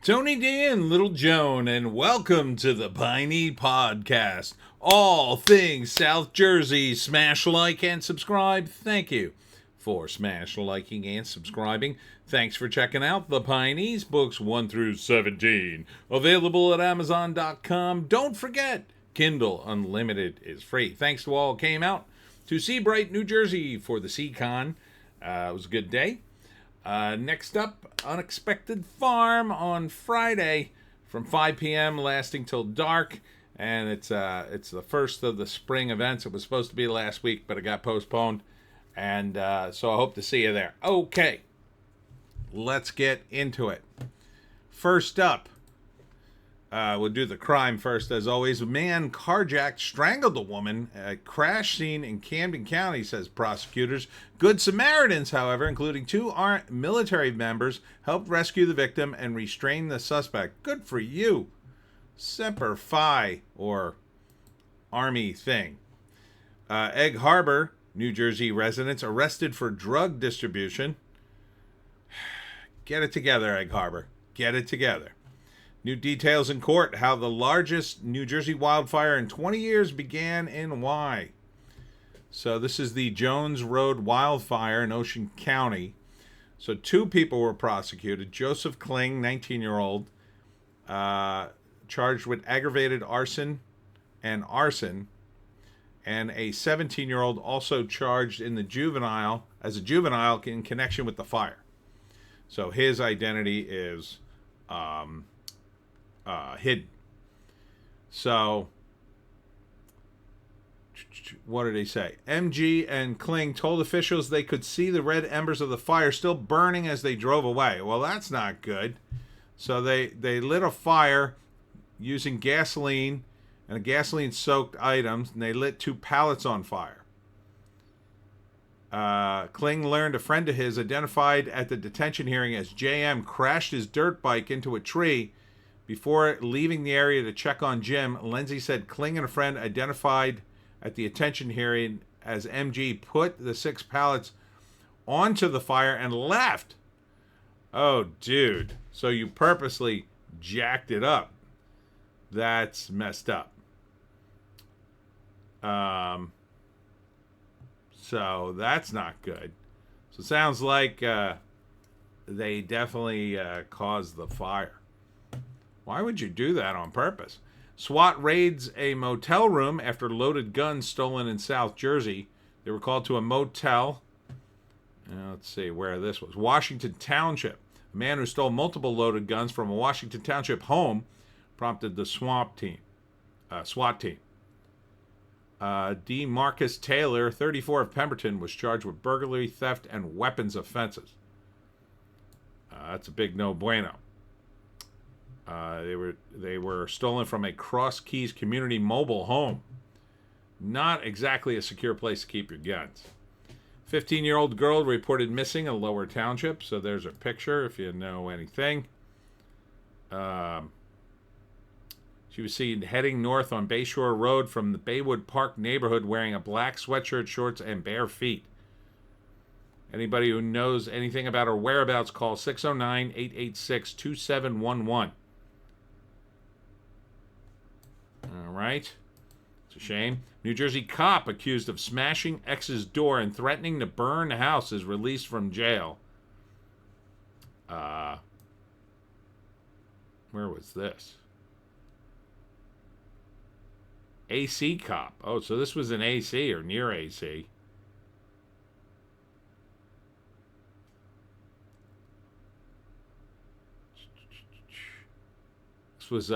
Tony D and Little Joan, and welcome to the Piney Podcast. All things South Jersey. Smash like and subscribe. Thank you for smash liking and subscribing. Thanks for checking out the Pineys, books 1 through 17. Available at Amazon.com. Don't forget, Kindle Unlimited is free. Thanks to all who came out to Seabright, New Jersey for the SeaCon. It was a good day. Next up, Unexpected Farm on Friday from 5 p.m. lasting till dark. And it's the first of the spring events. It was supposed to be last week, but it got postponed. And so I hope to see you there. Okay, let's get into it. First up, we'll do the crime first, as always. A man carjacked, strangled a woman at a crash scene in Camden County, says prosecutors. Good Samaritans, however, including 2 military members, helped rescue the victim and restrain the suspect. Good for you. Semper Fi, or Army thing. Egg Harbor, New Jersey residents arrested for drug distribution. Get it together, Egg Harbor. Get it together. New details in court, how the largest New Jersey wildfire in 20 years began and why. So this is the Jones Road wildfire in Ocean County. So 2 people were prosecuted. Joseph Kling, 19-year-old, charged with aggravated arson, and a 17-year-old also charged as a juvenile in connection with the fire. So his identity is hidden. So, what did they say? MG and Kling told officials they could see the red embers of the fire still burning as they drove away. Well, that's not good. So they lit a fire using gasoline and gasoline-soaked items, and they lit 2 pallets on fire. Kling learned a friend of his, identified at the detention hearing as JM, crashed his dirt bike into a tree before leaving the area to check on Jim. Lindsay said Kling and a friend, identified at the attention hearing as MG, put the 6 pallets onto the fire and left. Oh, dude. So you purposely jacked it up. That's messed up. So that's not good. So it sounds like they definitely caused the fire. Why would you do that on purpose? SWAT raids a motel room after loaded guns stolen in South Jersey. They were called to a motel. Let's see where this was. Washington Township. A man who stole multiple loaded guns from a Washington Township home prompted the SWAT team. D. Marcus Taylor, 34 of Pemberton, was charged with burglary, theft, and weapons offenses. That's a big no bueno. They were stolen from a Cross Keys community mobile home. Not exactly a secure place to keep your guns. 15-year-old girl reported missing in Lower Township. So there's a picture if you know anything. She was seen heading north on Bayshore Road from the Baywood Park neighborhood wearing a black sweatshirt, shorts, and bare feet. Anybody who knows anything about her whereabouts, call 609-886-2711. All right. It's a shame. New Jersey cop accused of smashing ex's door and threatening to burn the house is released from jail. Where was this? AC cop. Oh, so this was an AC or near AC. This was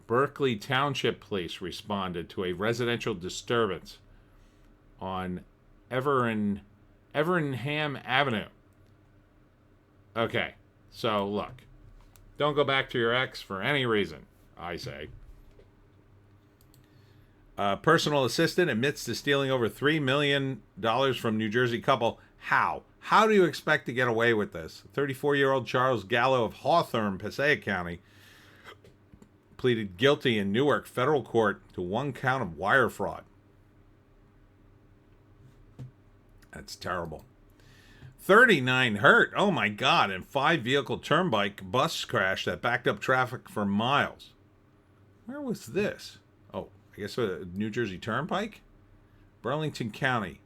Berkeley Township Police responded to a residential disturbance on Everingham Avenue. Okay, so look. Don't go back to your ex for any reason, I say. Personal assistant admits to stealing over $3 million from New Jersey couple. How? How do you expect to get away with this? 34-year-old Charles Gallo of Hawthorne, Passaic County, pleaded guilty in Newark federal court to 1 count of wire fraud. That's terrible. 39 hurt. Oh my God. And 5-vehicle turnpike bus crash that backed up traffic for miles. Where was this? Oh, I guess a New Jersey Turnpike? Burlington County.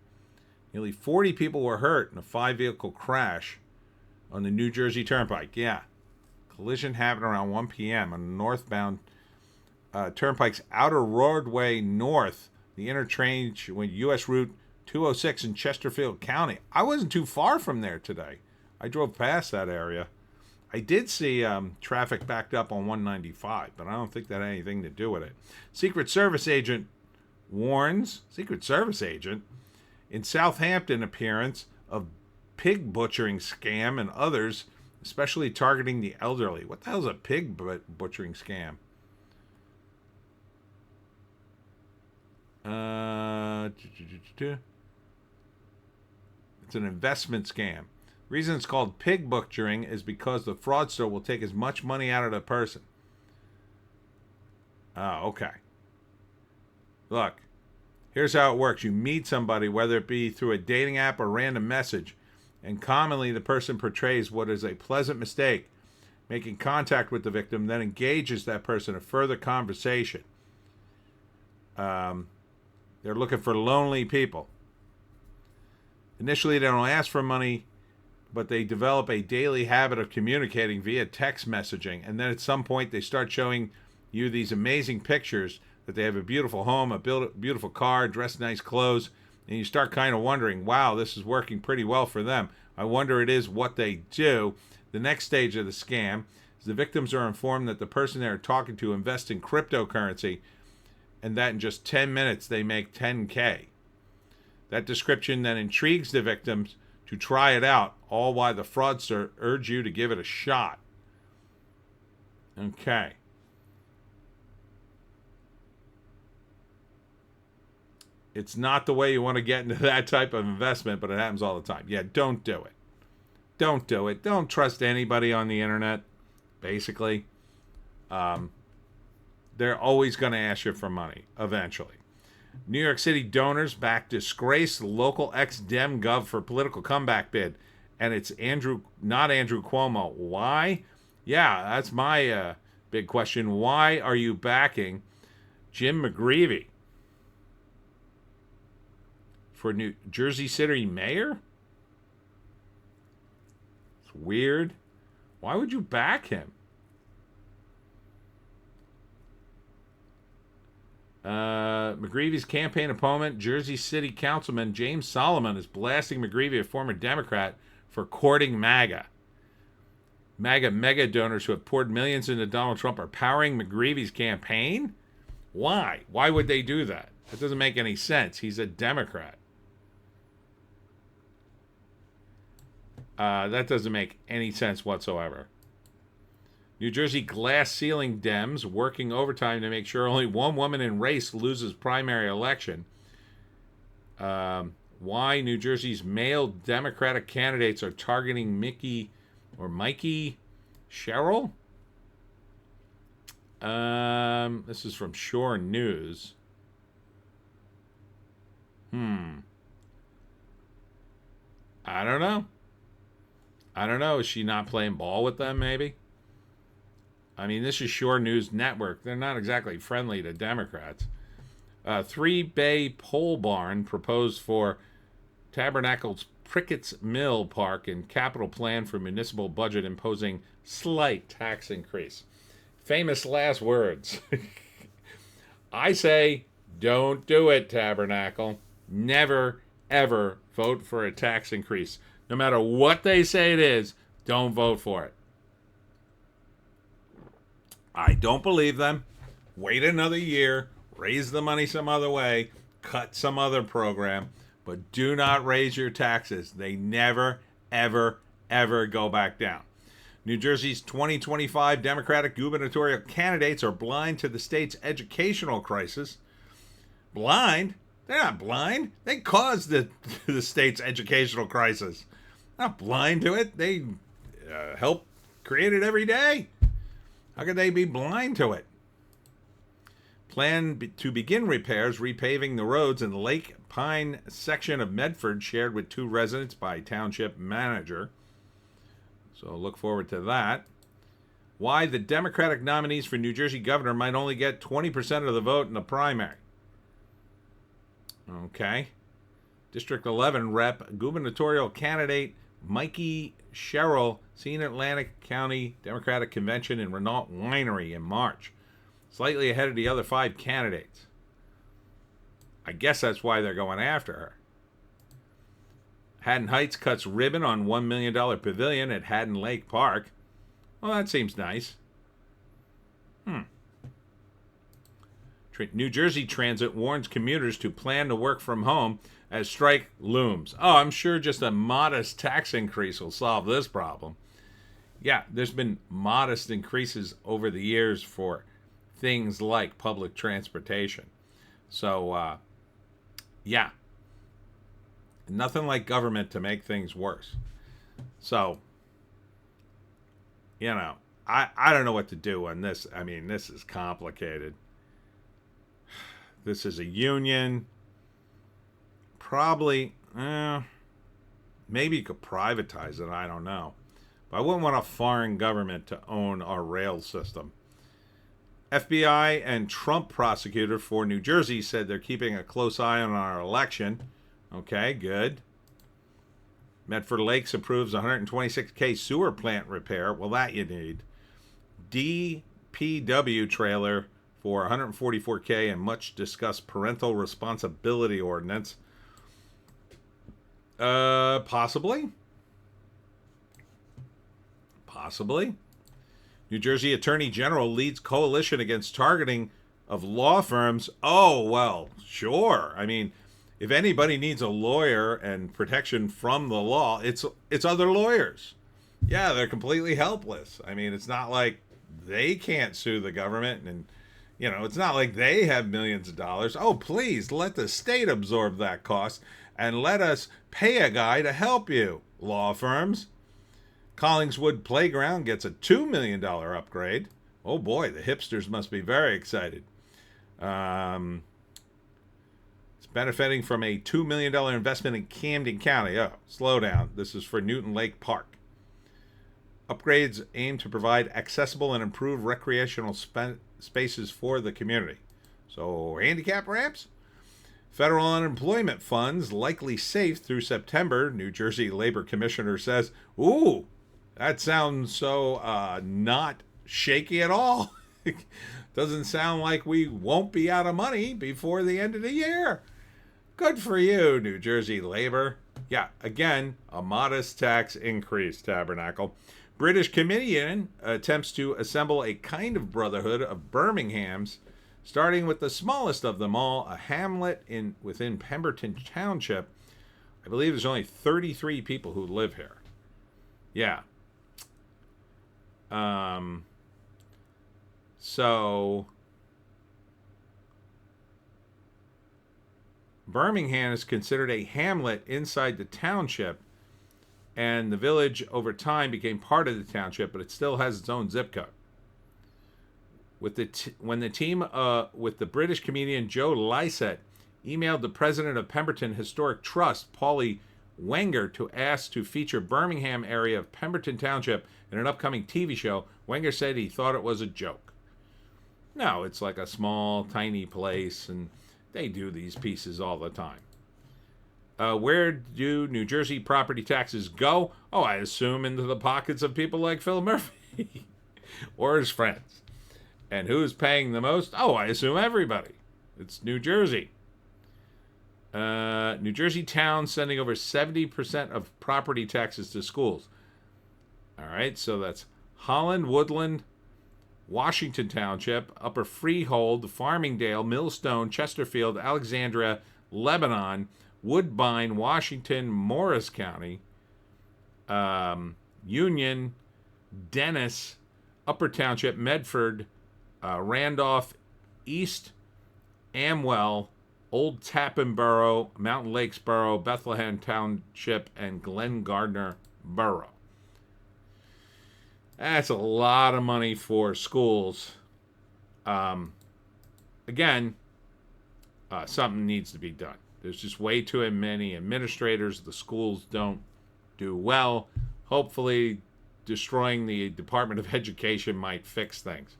Nearly 40 people were hurt in a 5-vehicle crash on the New Jersey Turnpike. Yeah. Collision happened around 1 p.m. on the northbound Turnpike's outer roadway north, the interchange with U.S. Route 206 in Chesterfield County. I wasn't too far from there today. I drove past that area. I did see traffic backed up on 195, but I don't think that had anything to do with it. Secret Service agent warns, in Southampton appearance of pig butchering scam and others, especially targeting the elderly. What the hell is a pig butchering scam? It's an investment scam. The reason it's called pig butchering is because the fraudster will take as much money out of the person. Oh, okay. Look, here's how it works. You meet somebody, whether it be through a dating app or random message, and commonly the person portrays what is a pleasant mistake, making contact with the victim, then engages that person in further conversation. They're looking for lonely people. Initially, they don't ask for money, but they develop a daily habit of communicating via text messaging. And then at some point, they start showing you these amazing pictures that they have a beautiful home, a beautiful car, dressed in nice clothes. And you start kind of wondering, wow, this is working pretty well for them. I wonder it is what they do. The next stage of the scam is the victims are informed that the person they're talking to invests in cryptocurrency, and that in just 10 minutes they make $10K. That description then intrigues the victims to try it out, all while the fraudster urge you to give it a shot. Okay. It's not the way you want to get into that type of investment, but it happens all the time. Yeah, don't do it. Don't do it. Don't trust anybody on the internet, basically. They're always going to ask you for money, eventually. New York City donors back disgraced local ex-Dem Gov for political comeback bid. And it's not Andrew Cuomo. Why? Yeah, that's my big question. Why are you backing Jim McGreevey for New Jersey City mayor? It's weird. Why would you back him? McGreevey's campaign opponent, Jersey City Councilman James Solomon, is blasting McGreevey, a former Democrat, for courting MAGA. MAGA mega donors who have poured millions into Donald Trump are powering McGreevey's campaign? Why? Why would they do that? That doesn't make any sense. He's a Democrat. That doesn't make any sense whatsoever. New Jersey glass ceiling Dems working overtime to make sure only one woman in race loses primary election. Why New Jersey's male Democratic candidates are targeting Mikey Sherrill? This is from Shore News. I don't know. Is she not playing ball with them, maybe? I mean, this is Shore News Network. They're not exactly friendly to Democrats. Three Bay Pole Barn proposed for Tabernacle's Prickett's Mill Park and capital plan for municipal budget imposing slight tax increase. Famous last words. I say, don't do it, Tabernacle. Never, ever vote for a tax increase. No matter what they say it is, don't vote for it. I don't believe them. Wait another year, raise the money some other way, cut some other program, but do not raise your taxes. They never, ever, ever go back down. New Jersey's 2025 Democratic gubernatorial candidates are blind to the state's educational crisis. Blind? They're not blind. They caused the state's educational crisis. Not blind to it. They help create it every day. How could they be blind to it? to begin repairs, repaving the roads in the Lake Pine section of Medford, shared with 2 residents by township manager. So look forward to that. Why the Democratic nominees for New Jersey governor might only get 20% of the vote in the primary. Okay. District 11 rep, gubernatorial candidate Mikey Sherrill, seen at Atlantic County Democratic Convention in Renault Winery in March. Slightly ahead of the other 5 candidates. I guess that's why they're going after her. Haddon Heights cuts ribbon on $1 million pavilion at Haddon Lake Park. Well, that seems nice. New Jersey Transit warns commuters to plan to work from home as strike looms. Oh, I'm sure just a modest tax increase will solve this problem. Yeah, there's been modest increases over the years for things like public transportation. So, yeah. Nothing like government to make things worse. So, you know, I don't know what to do on this. I mean, this is complicated. This is a union. Probably, maybe you could privatize it. I don't know. But I wouldn't want a foreign government to own our rail system. FBI and Trump prosecutor for New Jersey said they're keeping a close eye on our election. Okay, good. Medford Lakes approves 126K sewer plant repair. Well, that you need. DPW trailer for 144K and much discussed parental responsibility ordinance. Possibly. New Jersey Attorney General leads coalition against targeting of law firms. Oh, well, sure. I mean, if anybody needs a lawyer and protection from the law, it's other lawyers. Yeah, they're completely helpless. I mean, it's not like they can't sue the government, and you know, it's not like they have millions of dollars. Oh, please let the state absorb that cost and let us pay a guy to help you, law firms. Collingswood Playground gets a $2 million upgrade. Oh boy, the hipsters must be very excited. It's benefiting from a $2 million investment in Camden County. Oh, slow down. This is for Newton Lake Park. Upgrades aim to provide accessible and improved recreational spaces for the community. So, handicap ramps? Federal unemployment funds likely safe through September, New Jersey Labor Commissioner says. Ooh, that sounds so not shaky at all. Doesn't sound like we won't be out of money before the end of the year. Good for you, New Jersey Labor. Yeah, again, a modest tax increase, Tabernacle. British comedian attempts to assemble a kind of brotherhood of Birminghams, starting with the smallest of them all, a hamlet within Pemberton Township. I believe there's only 33 people who live here. Yeah. So Birmingham is considered a hamlet inside the township, and the village over time became part of the township, but it still has its own zip code. When the team with the British comedian Joe Lycett emailed the president of Pemberton Historic Trust, Paulie Wenger, to ask to feature Birmingham area of Pemberton Township in an upcoming TV show, Wenger said he thought it was a joke. No, it's like a small, tiny place, and they do these pieces all the time. Where do New Jersey property taxes go? Oh, I assume into the pockets of people like Phil Murphy or his friends. And who's paying the most? Oh, I assume everybody. It's New Jersey. New Jersey towns sending over 70% of property taxes to schools. All right, so that's Holland, Woodland, Washington Township, Upper Freehold, Farmingdale, Millstone, Chesterfield, Alexandria, Lebanon, Woodbine, Washington, Morris County, Union, Dennis, Upper Township, Medford, Randolph, East Amwell, Old Tappan Borough, Mountain Lakes Borough, Bethlehem Township, and Glen Gardner Borough. That's a lot of money for schools. again, something needs to be done. There's just way too many administrators. The schools don't do well. Hopefully, destroying the Department of Education might fix things.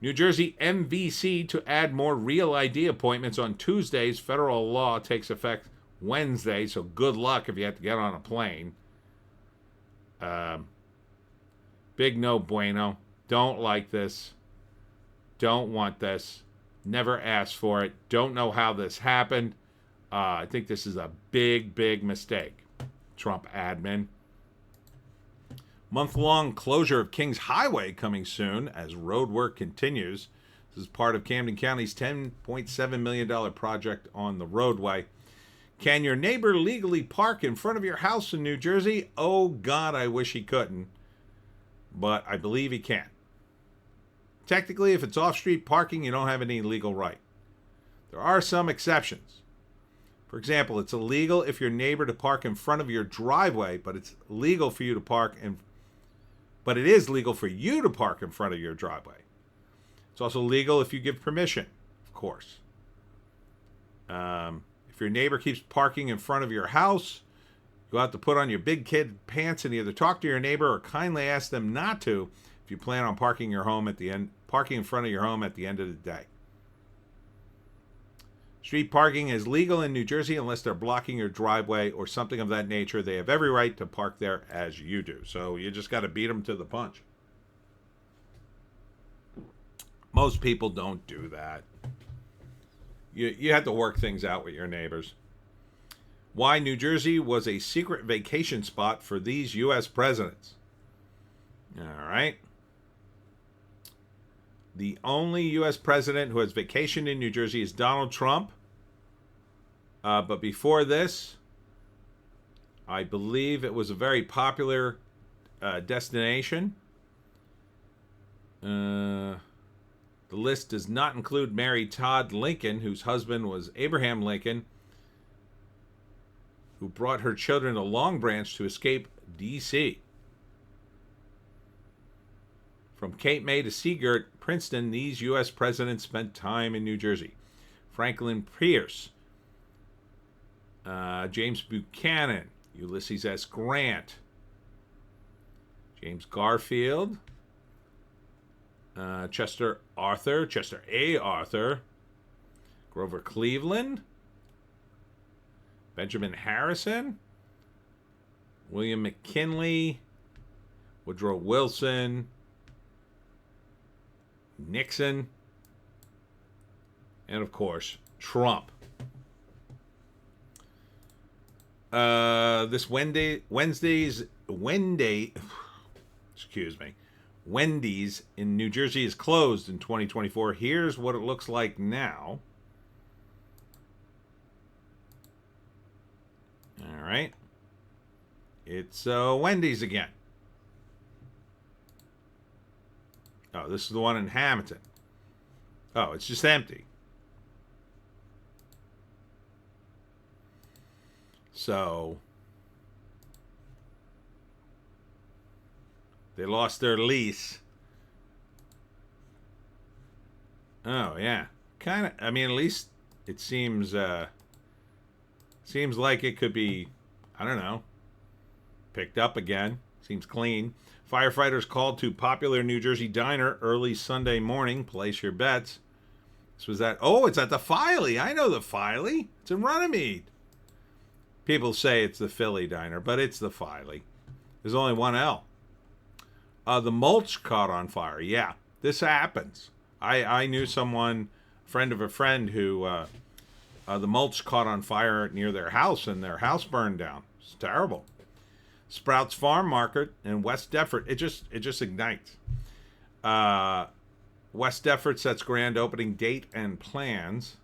New Jersey MVC to add more Real ID appointments on Tuesdays. Federal law takes effect Wednesday, so good luck if you have to get on a plane. Big no bueno. Don't like this. Don't want this. Never asked for it. Don't know how this happened. I think this is a big, big mistake. Trump admin. Month-long closure of Kings Highway coming soon as road work continues. This is part of Camden County's $10.7 million project on the roadway. Can your neighbor legally park in front of your house in New Jersey? Oh, God, I wish he couldn't. But I believe he can. Technically, if it's off-street parking, you don't have any legal right. There are some exceptions. For example, it's illegal if your neighbor to park in front of your driveway, but it's legal for you to park in but it is legal for you to park in front of your driveway. It's also legal if you give permission, of course. If your neighbor keeps parking in front of your house, you'll have to put on your big kid pants and either talk to your neighbor or kindly ask them not to if you plan on parking in front of your home at the end of the day. Street parking is legal in New Jersey unless they're blocking your driveway or something of that nature. They have every right to park there as you do. So you just got to beat them to the punch. Most people don't do that. You have to work things out with your neighbors. Why New Jersey was a secret vacation spot for these U.S. presidents. All right. The only U.S. president who has vacationed in New Jersey is Donald Trump. But before this, I believe it was a very popular destination. The list does not include Mary Todd Lincoln, whose husband was Abraham Lincoln, who brought her children to Long Branch to escape D.C. From Cape May to Seagirt, Princeton, these U.S. presidents spent time in New Jersey. Franklin Pierce, James Buchanan, Ulysses S. Grant, James Garfield, Chester A. Arthur, Grover Cleveland, Benjamin Harrison, William McKinley, Woodrow Wilson, Nixon, and of course, Trump. This Wendy's in New Jersey is closed in 2024. Here's what it looks like now. All right. It's Wendy's again. Oh, this is the one in Hamilton. Oh, it's just empty. So, they lost their lease. Oh, yeah. Kind of, I mean, at least it seems like it could be, I don't know, picked up again. Seems clean. Firefighters called to popular New Jersey diner early Sunday morning. Place your bets. This was it's at the Filey. I know the Filey. It's in Runnymede. People say it's the Philly diner, but it's the Filey. There's only one L. The mulch caught on fire. Yeah, this happens. I knew someone, friend of a friend, who the mulch caught on fire near their house, and their house burned down. It's terrible. Sprouts Farm Market in West Deptford. It just ignites. West Deptford sets grand opening date and plans.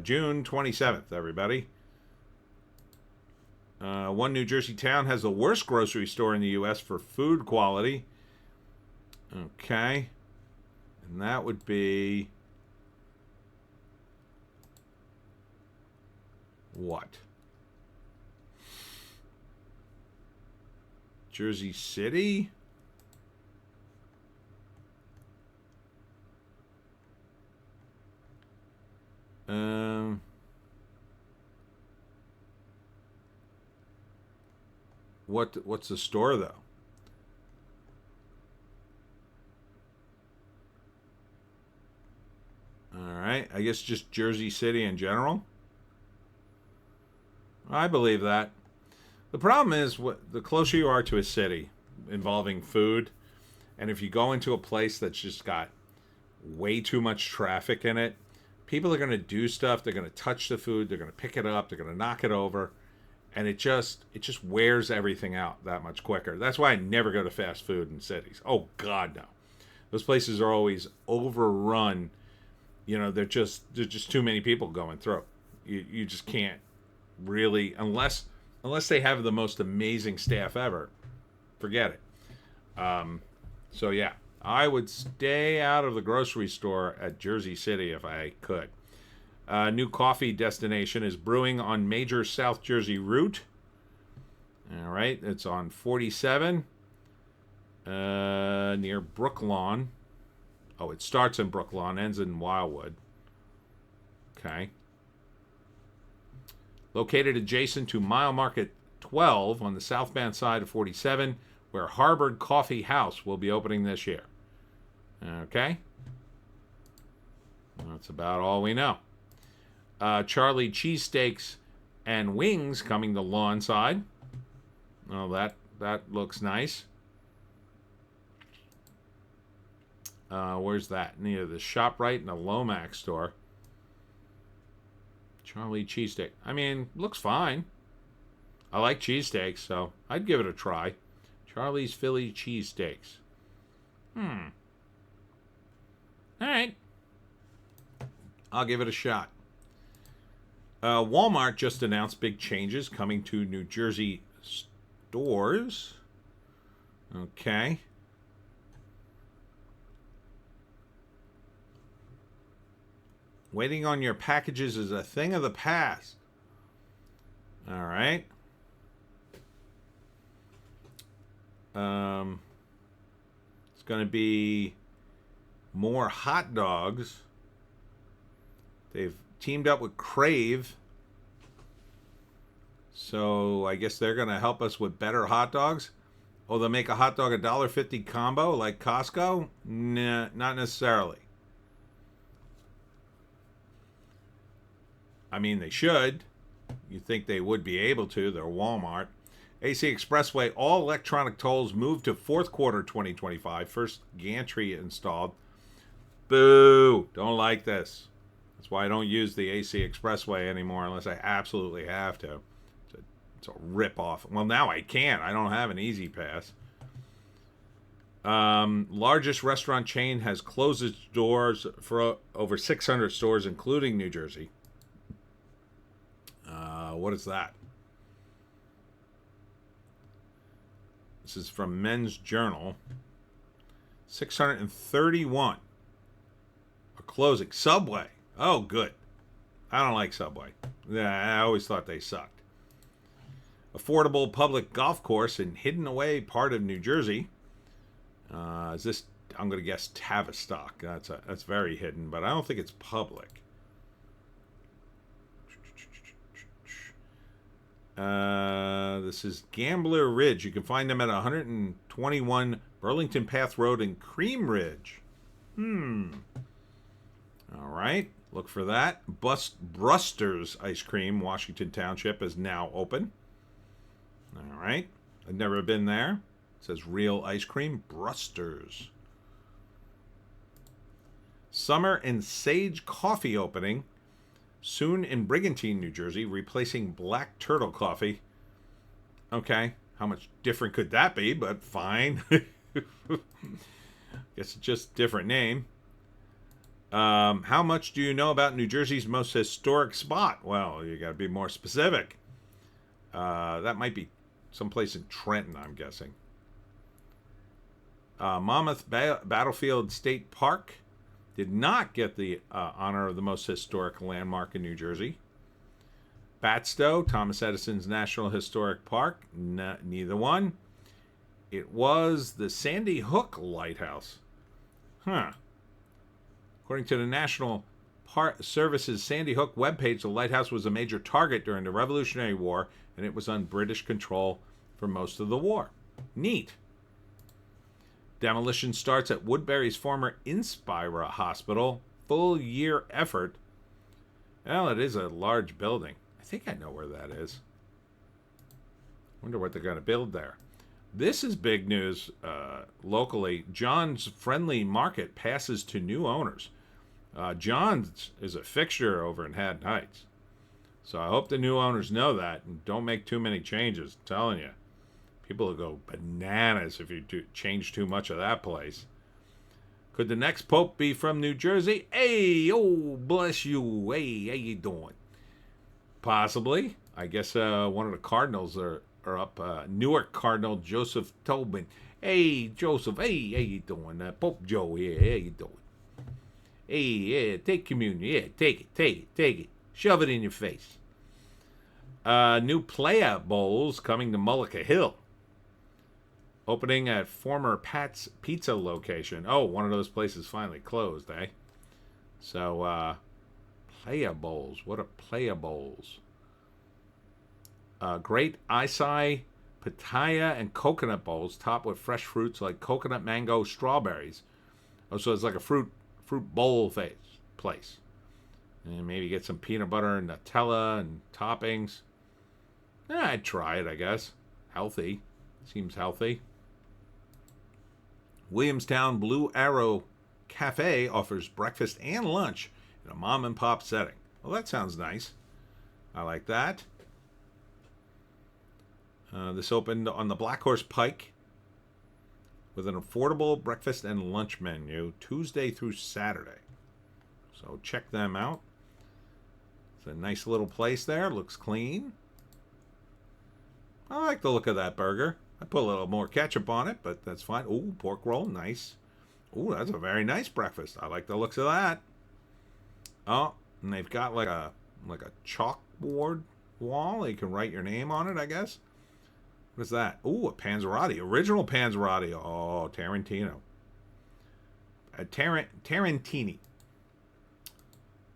June 27th, everybody. One New Jersey town has the worst grocery store in the U.S. for food quality. Okay. And that would be... what? Jersey City? Um, what's the store though? All right, I guess just Jersey City in general. I believe that. The problem is, the closer you are to a city involving food, and if you go into a place that's just got way too much traffic in it, people are going to do stuff. They're going to touch the food. They're going to pick it up. They're going to knock it over, and it just wears everything out that much quicker. That's why I never go to fast food in cities. Oh God, no. Those places are always overrun. You know, there's just too many people going through. You just can't really, unless they have the most amazing staff ever. Forget it. So yeah, I would stay out of the grocery store at Jersey City if I could. New coffee destination is brewing on major South Jersey route. All right, it's on 47 near Brooklawn. Oh, it starts in Brooklawn, ends in Wildwood. Okay. Located adjacent to Mile Market 12 on the southbound side of 47, where Harvard Coffee House will be opening this year. Okay. That's about all we know. Charlie cheesesteaks and wings coming to Lawnside. Oh, that looks nice. Where's that? Near the ShopRite and the Lomax store. Charlie cheesesteak. I mean, looks fine. I like cheesesteaks, so I'd give it a try. Charlie's Philly cheesesteaks. All right. I'll give it a shot. Walmart just announced big changes coming to New Jersey stores. Okay. Waiting on your packages is a thing of the past. All right. It's going to be more hot dogs. They've teamed up with Crave. So I guess they're going to help us with better hot dogs. Oh, they'll make a hot dog $1.50 combo like Costco? Nah, not necessarily. I mean, they should. You'd think they would be able to. They're Walmart. AC Expressway, all electronic tolls moved to fourth quarter 2025. First gantry installed. Boo! Don't like this. That's why I don't use the AC Expressway anymore unless I absolutely have to. It's a rip-off. Well, now I can't. I don't have an Easy Pass. Largest restaurant chain has closed its doors for over 600 stores, including New Jersey. What is that? This is from Men's Journal. 631 are closing. Subway. Oh, good. I don't like Subway. Yeah, I always thought they sucked. Affordable public golf course in hidden away part of New Jersey. Is this? I'm going to guess Tavistock. That's very hidden, but I don't think it's public. This is Gambler Ridge. You can find them at 121 Burlington Path Road in Cream Ridge. All right. Look for that. Bruster's Ice Cream, Washington Township, is now open. All right. I've never been there. It says real ice cream. Bruster's. Summer and Sage Coffee opening. Soon in Brigantine, New Jersey, replacing Black Turtle Coffee. Okay, how much different could that be? But fine. Guess it's just a different name. How much do you know about New Jersey's most historic spot? Well, you got to be more specific. That might be someplace in Trenton, I'm guessing. Monmouth Battlefield State Park did not get the honor of the most historic landmark in New Jersey. Batstow, Thomas Edison's National Historic Park, neither one. It was the Sandy Hook Lighthouse. According to the National Service's Sandy Hook webpage, the lighthouse was a major target during the Revolutionary War, and it was on British control for most of the war. Neat. Demolition starts at Woodbury's former Inspira Hospital. Full year effort. Well, it is a large building. I think I know where that is. Wonder what they're going to build there. This is big news locally. John's Friendly Market passes to new owners. John's is a fixture over in Haddon Heights. So I hope the new owners know that and don't make too many changes. I'm telling you. People will go bananas if you change too much of that place. Could the next pope be from New Jersey? Hey, oh, bless you. Hey, how you doing? Possibly. I guess one of the cardinals are up. Newark Cardinal Joseph Tobin. Hey, Joseph. Hey, how you doing? Pope Joe here. How you doing? Hey, yeah, take communion. Yeah, take it. Shove it in your face. New Playa Bowls coming to Mullica Hill. Opening at former Pat's Pizza location. Oh, one of those places finally closed, eh? So, Playa Bowls. What are Playa Bowls? Great acai, pitaya, and coconut bowls topped with fresh fruits like coconut, mango, strawberries. Oh, so it's like a fruit bowl place. And maybe get some peanut butter and Nutella and toppings. I'd try it, I guess. Healthy. Seems healthy. Williamstown Blue Arrow Cafe offers breakfast and lunch in a mom and pop setting. Well, that sounds nice. I like that. This opened on the Black Horse Pike with an affordable breakfast and lunch menu Tuesday through Saturday. So check them out. It's a nice little place there. Looks clean. I like the look of that burger. I put a little more ketchup on it, but that's fine. Ooh, pork roll, nice. Ooh, that's a very nice breakfast. I like the looks of that. Oh, and they've got like a chalkboard wall. You can write your name on it, I guess. What is that? Ooh, a Panzerotti. Original Panzerotti. Oh, Tarantino. Tarantini.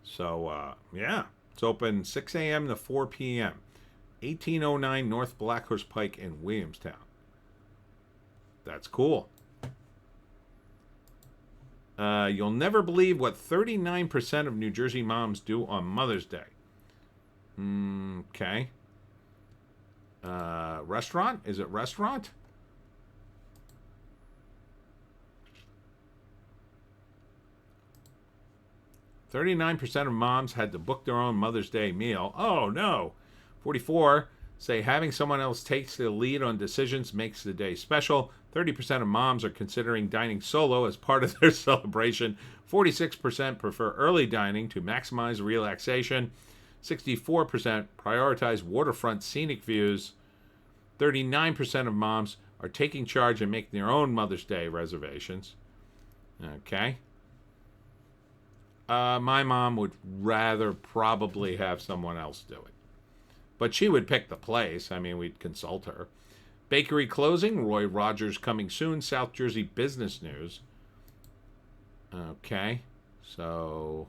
So, yeah. It's open 6 a.m. to 4 p.m. 1809 North Black Horse Pike in Williamstown. That's cool. You'll never believe what 39% of New Jersey moms do on Mother's Day. Okay. Restaurant? Is it restaurant? %39 of moms had to book their own Mother's Day meal. Oh, no. 44 say having someone else take the lead on decisions makes the day special. 30% of moms are considering dining solo as part of their celebration. 46% prefer early dining to maximize relaxation. 64% prioritize waterfront scenic views. 39% of moms are taking charge and making their own Mother's Day reservations. Okay. My mom would rather probably have someone else do it. But she would pick the place. I mean, we'd consult her. Bakery closing. Roy Rogers coming soon. South Jersey Business News. Okay. So,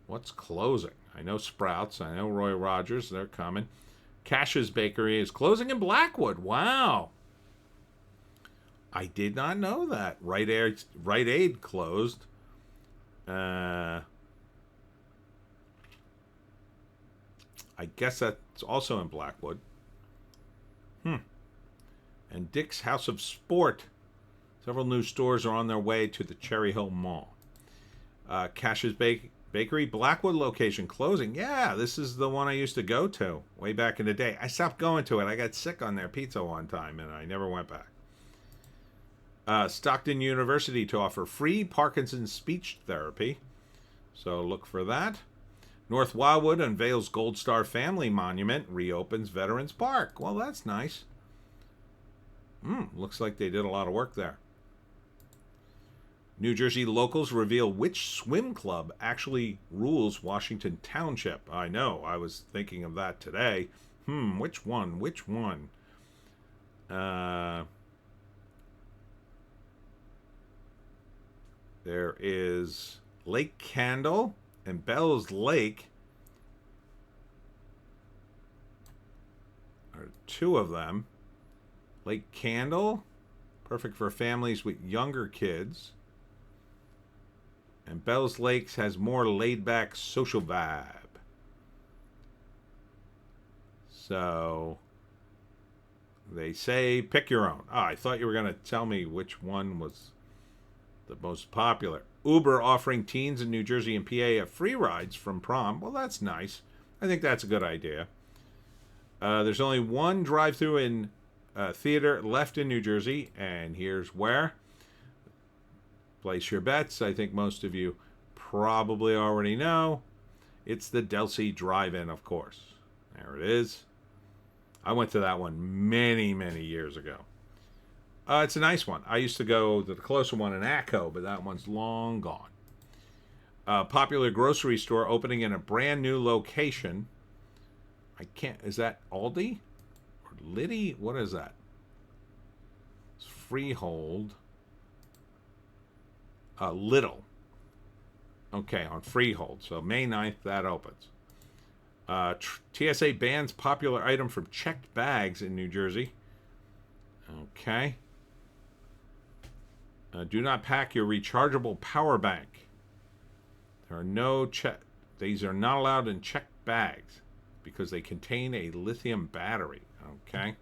what's closing? I know Sprouts. I know Roy Rogers. They're coming. Cash's Bakery is closing in Blackwood. Wow. I did not know that. Rite Aid closed. I guess that's also in Blackwood. And Dick's House of Sport. Several new stores are on their way to the Cherry Hill Mall. Cash's Bakery, Blackwood location closing. Yeah, this is the one I used to go to way back in the day. I stopped going to it. I got sick on their pizza one time, and I never went back. Stockton University to offer free Parkinson's speech therapy. So look for that. North Wildwood unveils Gold Star Family Monument, reopens Veterans Park. Well, that's nice. Looks like they did a lot of work there. New Jersey locals reveal which swim club actually rules Washington Township. I know, I was thinking of that today. Which one? There is Lake Candle and Bell's Lake are two of them. Lake Candle, perfect for families with younger kids. And Bell's Lakes has more laid-back social vibe. So they say pick your own. Oh, I thought you were going to tell me which one was the most popular. Uber offering teens in New Jersey and PA free rides from prom. Well, that's nice. I think that's a good idea. There's only one drive-through in theater left in New Jersey, and here's where. Place your bets. I think most of you probably already know. It's the Delsea Drive-In, of course. There it is. I went to that one many, many years ago. It's a nice one. I used to go to the closer one in Acco, but that one's long gone. Popular grocery store opening in a brand new location. Is that Aldi? Or Liddy? What is that? It's Freehold. Little. Okay, on Freehold. So May 9th, that opens. TSA bans popular item from checked bags in New Jersey. Okay. Do not pack your rechargeable power bank. There are no These are not allowed in checked bags because they contain a lithium battery. Okay.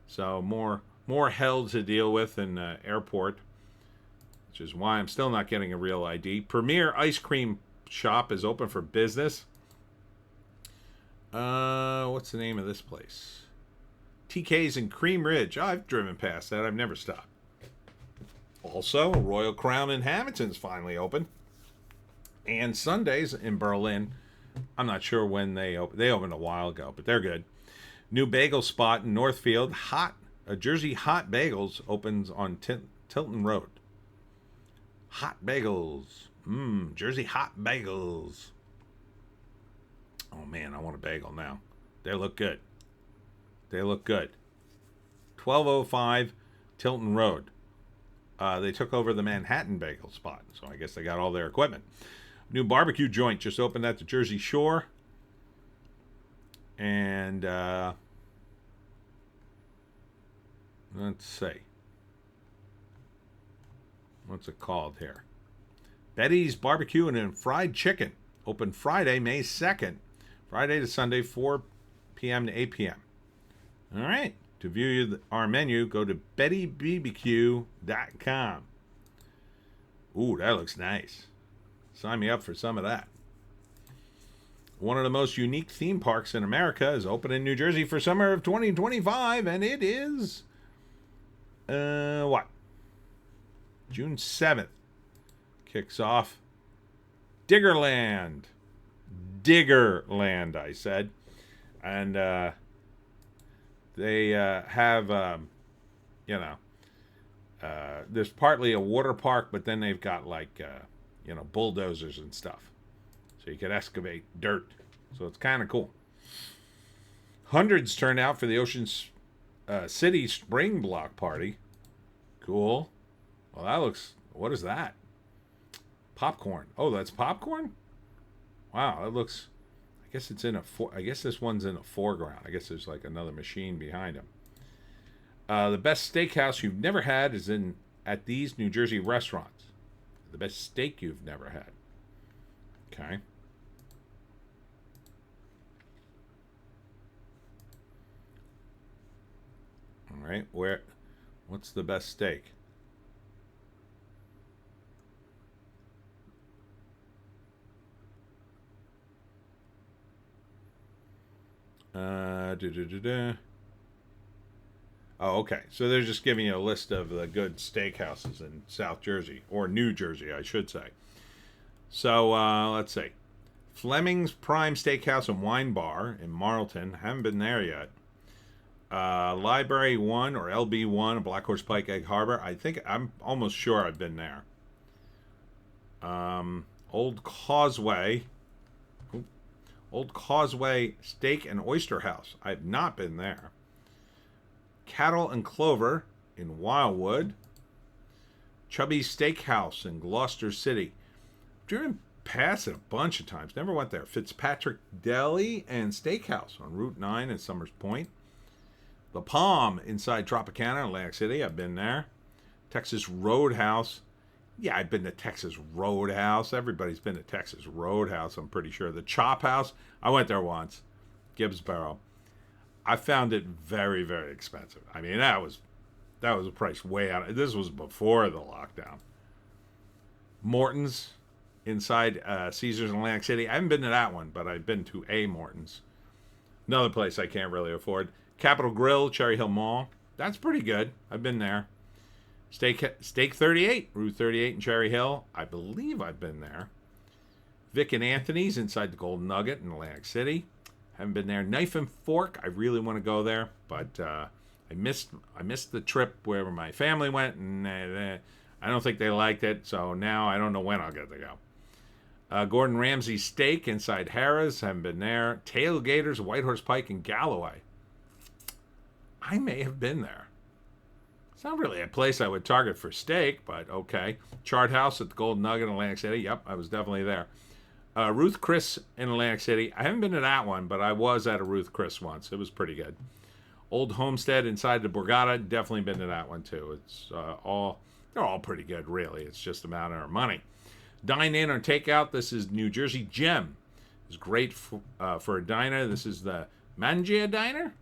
So more hell to deal with in airport, which is why I'm still not getting a real ID. Premier Ice Cream Shop is open for business. What's the name of this place? TK's in Cream Ridge. Oh, I've driven past that. I've never stopped. Also, Royal Crown in Hamilton's finally open. And Sundays in Berlin. I'm not sure when they opened. They opened a while ago, but they're good. New bagel spot in Northfield. Jersey Hot Bagels opens on Tilton Road. Hot bagels. Jersey Hot Bagels. Oh, man, I want a bagel now. They look good. They look good. 1205 Tilton Road. They took over the Manhattan bagel spot, so I guess they got all their equipment. New barbecue joint just opened at the Jersey Shore. And let's see. What's it called here? Betty's Barbecue and Fried Chicken. Open Friday, May 2nd. Friday to Sunday, 4 p.m. to 8 p.m. All right. To view our menu, go to bettybbq.com. Ooh, that looks nice. Sign me up for some of that. One of the most unique theme parks in America is open in New Jersey for summer of 2025, and it is June 7th. Kicks off Diggerland, I said. And they have, there's partly a water park, but then they've got like, bulldozers and stuff. So you can excavate dirt. So it's kind of cool. Hundreds turned out for the Ocean City Spring Block Party. Cool. Well, that looks, what is that? Popcorn. Oh, that's popcorn? Wow, that looks, I guess it's I guess this one's in a foreground. I guess there's like another machine behind him. The best steakhouse you've never had is at these New Jersey restaurants. The best steak you've never had. Okay. All right, what's the best steak? Oh, okay. So they're just giving you a list of the good steakhouses in South Jersey, or New Jersey, I should say. So let's see. Fleming's Prime Steakhouse and Wine Bar in Marlton. Haven't been there yet. Library 1 or LB1, Black Horse Pike, Egg Harbor. I'm almost sure I've been there. Old Causeway Steak and Oyster House. I've not been there. Cattle and Clover in Wildwood. Chubby's Steakhouse in Gloucester City. Driven past it a bunch of times. Never went there. Fitzpatrick Deli and Steakhouse on Route 9 in Summers Point. The Palm inside Tropicana in Atlantic City. I've been there. Texas Roadhouse. Yeah, I've been to Texas Roadhouse. Everybody's been to Texas Roadhouse, I'm pretty sure. The Chop House. I went there once. Gibbsboro. I found it very, very expensive. I mean, that was a price way out. This was before the lockdown. Morton's inside Caesars in Atlantic City. I haven't been to that one, but I've been to a Morton's. Another place I can't really afford. Capitol Grill, Cherry Hill Mall. That's pretty good. I've been there. Steak 38, Route 38 in Cherry Hill. I believe I've been there. Vic and Anthony's inside the Golden Nugget in Atlantic City. Haven't been there. Knife and Fork. I really want to go there, but I missed the trip where my family went, and I don't think they liked it. So now I don't know when I'll get to go. Gordon Ramsay Steak inside Harrah's. Haven't been there. Tailgaters, White Horse Pike in Galloway. I may have been there. It's not really a place I would target for steak, but okay. Chart House at the Golden Nugget in Atlantic City. Yep, I was definitely there. Ruth Chris in Atlantic City. I haven't been to that one, but I was at a Ruth Chris once. It was pretty good. Old Homestead inside the Borgata. Definitely been to that one too. It's they're all pretty good, really. It's just a matter of money. Dine in or takeout. This is New Jersey Gem. It's great for a diner. This is the Mangia Diner.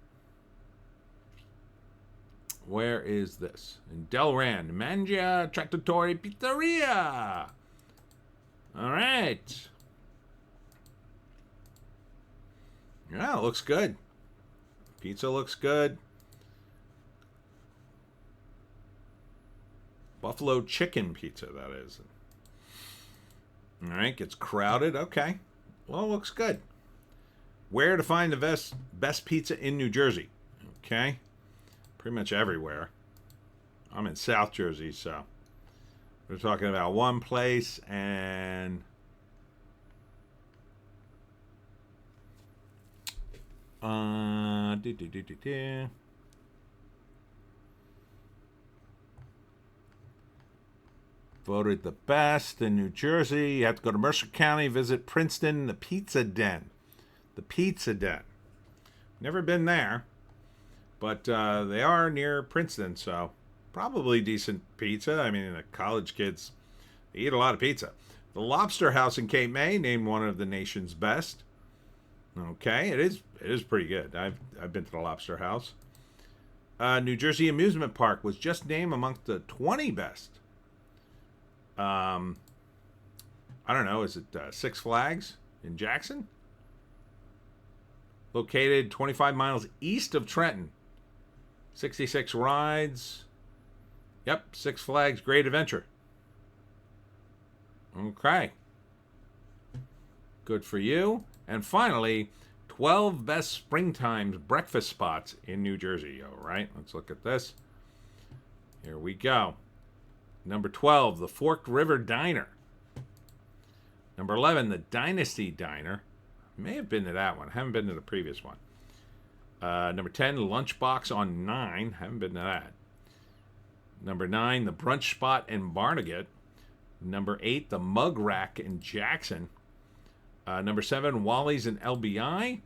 Where is this? In Delran. Mangia Trattoria Pizzeria. All right. Yeah, it looks good. Pizza looks good. Buffalo chicken pizza, that is. All right, gets crowded. Okay. Well, it looks good. Where to find the best pizza in New Jersey? Okay. Pretty much everywhere. I'm in South Jersey, so we're talking about one place, and voted the best in New Jersey. You have to go to Mercer County, visit Princeton, the Pizza Den. The Pizza Den. Never been there. But they are near Princeton, so probably decent pizza. I mean, the college kids, they eat a lot of pizza. The Lobster House in Cape May, named one of the nation's best. Okay, it is pretty good. I've been to the Lobster House. New Jersey Amusement Park was just named amongst the 20 best. I don't know, is it Six Flags in Jackson? Located 25 miles east of Trenton. 66 rides. Yep, Six Flags Great Adventure. Okay. Good for you. And finally, 12 best springtime breakfast spots in New Jersey. All right, let's look at this. Here we go. Number 12, the Forked River Diner. Number 11, the Dynasty Diner. May have been to that one. Haven't been to the previous one. Number 10, Lunchbox on 9. Haven't been to that. Number 9, the Brunch Spot in Barnegat. Number 8, the Mug Rack in Jackson. Number 7, Wally's in LBI.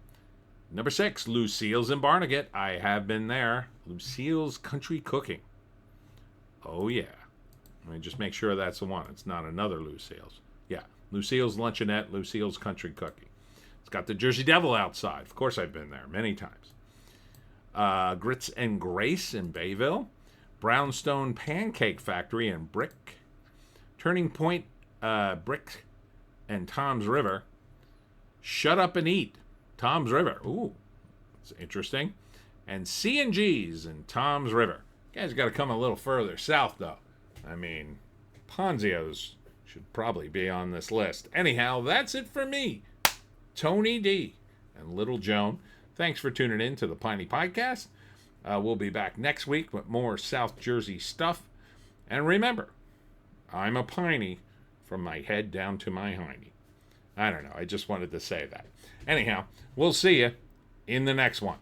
Number 6, Lucille's in Barnegat. I have been there. Lucille's Country Cooking. Oh, yeah. Let me just make sure that's the one. It's not another Lucille's. Yeah, Lucille's Luncheonette, Lucille's Country Cooking. It's got the Jersey Devil outside. Of course, I've been there many times. Grits and Grace in Bayville. Brownstone Pancake Factory in Brick. Turning Point Brick and Tom's River. Shut Up and Eat, Tom's River. Ooh, it's interesting. And C&G's in Tom's River. You guys got to come a little further south, though. I mean, Ponzio's should probably be on this list. Anyhow, that's it for me, Tony D. and Little Joan. Thanks for tuning in to the Piney Podcast. We'll be back next week with more South Jersey stuff. And remember, I'm a Piney from my head down to my hiney. I don't know. I just wanted to say that. Anyhow, we'll see you in the next one.